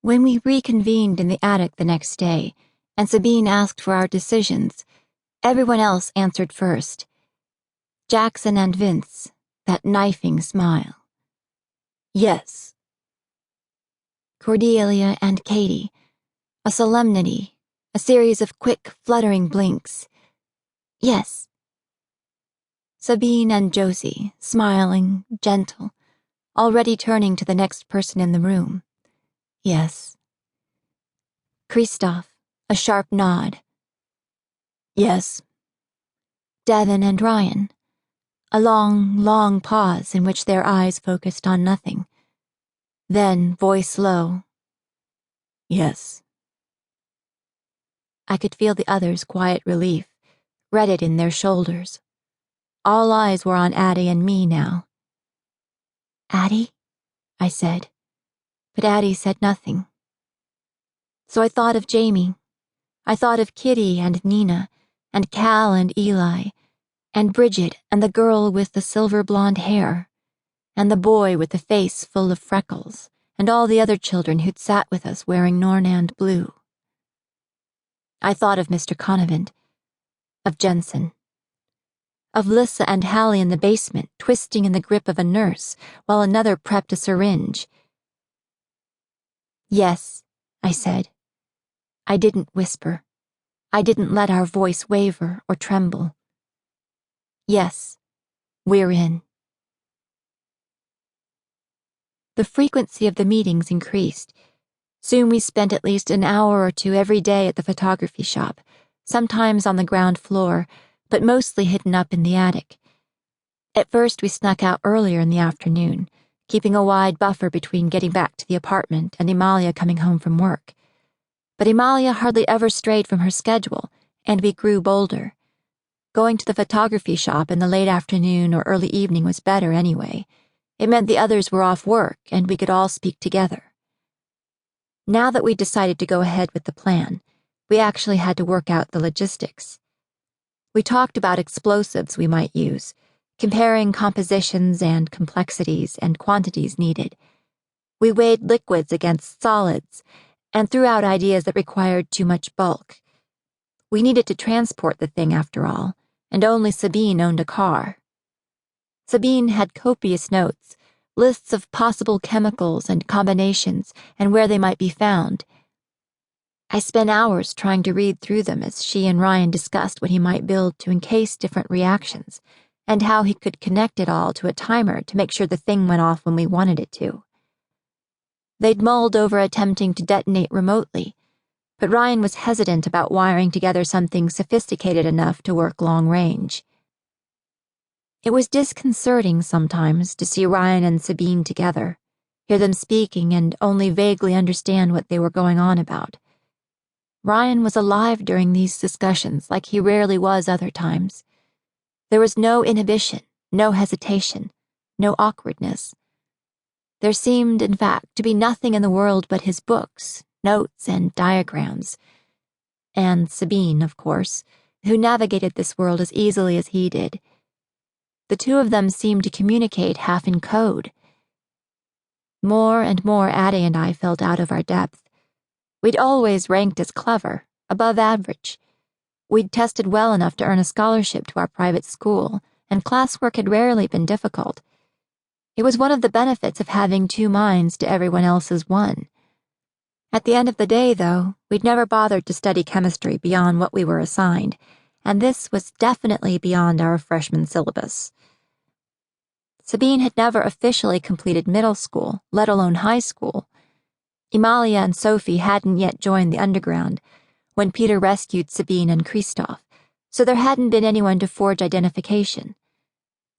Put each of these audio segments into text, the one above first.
When we reconvened in the attic the next day, and Sabine asked for our decisions, everyone else answered first. Jackson and Vince, that knifing smile. Yes. Cordelia and Katie, a solemnity, a series of quick, fluttering blinks. Yes. Sabine and Josie, smiling, gentle, already turning to the next person in the room. Yes. Christoph, a sharp nod. Yes. Devin and Ryan, a long, long pause in which their eyes focused on nothing. Then, voice low. Yes. I could feel the others' quiet relief, read it in their shoulders. All eyes were on Addie and me now. Addie? I said, but Addie said nothing. So I thought of Jamie. I thought of Kitty and Nina, and Cal and Eli, and Bridget and the girl with the silver blonde hair, and the boy with the face full of freckles, and all the other children who'd sat with us wearing Nornand blue. I thought of Mr. Conavent, of Jensen, of Lissa and Hallie in the basement twisting in the grip of a nurse while another prepped a syringe. Yes, I said. I didn't whisper. I didn't let our voice waver or tremble. Yes, we're in. The frequency of the meetings increased. Soon we spent at least an hour or two every day at the photography shop, sometimes on the ground floor, but mostly hidden up in the attic. At first we snuck out earlier in the afternoon, keeping a wide buffer between getting back to the apartment and Emalia coming home from work. But Emalia hardly ever strayed from her schedule, and we grew bolder. Going to the photography shop in the late afternoon or early evening was better anyway. It meant the others were off work and we could all speak together. Now that we'd decided to go ahead with the plan, we actually had to work out the logistics. We talked about explosives we might use, comparing compositions and complexities and quantities needed. We weighed liquids against solids and threw out ideas that required too much bulk. We needed to transport the thing after all, and only Sabine owned a car. Sabine had copious notes, lists of possible chemicals and combinations and where they might be found. I spent hours trying to read through them as she and Ryan discussed what he might build to encase different reactions, and how he could connect it all to a timer to make sure the thing went off when we wanted it to. They'd mulled over attempting to detonate remotely, but Ryan was hesitant about wiring together something sophisticated enough to work long range. It was disconcerting sometimes to see Ryan and Sabine together, hear them speaking and only vaguely understand what they were going on about. Ryan was alive during these discussions like he rarely was other times. There was no inhibition, no hesitation, no awkwardness. There seemed, in fact, to be nothing in the world but his books, notes, and diagrams. And Sabine, of course, who navigated this world as easily as he did. The two of them seemed to communicate half in code. More and more Addie and I felt out of our depth. We'd always ranked as clever, above average. We'd tested well enough to earn a scholarship to our private school, and classwork had rarely been difficult. It was one of the benefits of having two minds to everyone else's one. At the end of the day, though, we'd never bothered to study chemistry beyond what we were assigned, and this was definitely beyond our freshman syllabus. Sabine had never officially completed middle school, let alone high school. Emalia and Sophie hadn't yet joined the underground when Peter rescued Sabine and Christoph, so there hadn't been anyone to forge identification.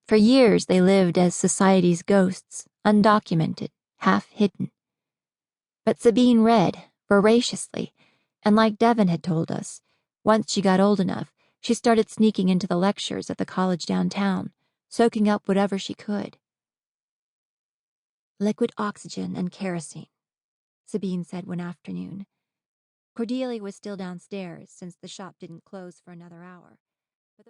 For years they lived as society's ghosts, undocumented, half-hidden. But Sabine read, voraciously, and like Devin had told us, once she got old enough, she started sneaking into the lectures at the college downtown, soaking up whatever she could. Liquid oxygen and kerosene, Sabine said one afternoon. Cordelia was still downstairs since the shop didn't close for another hour.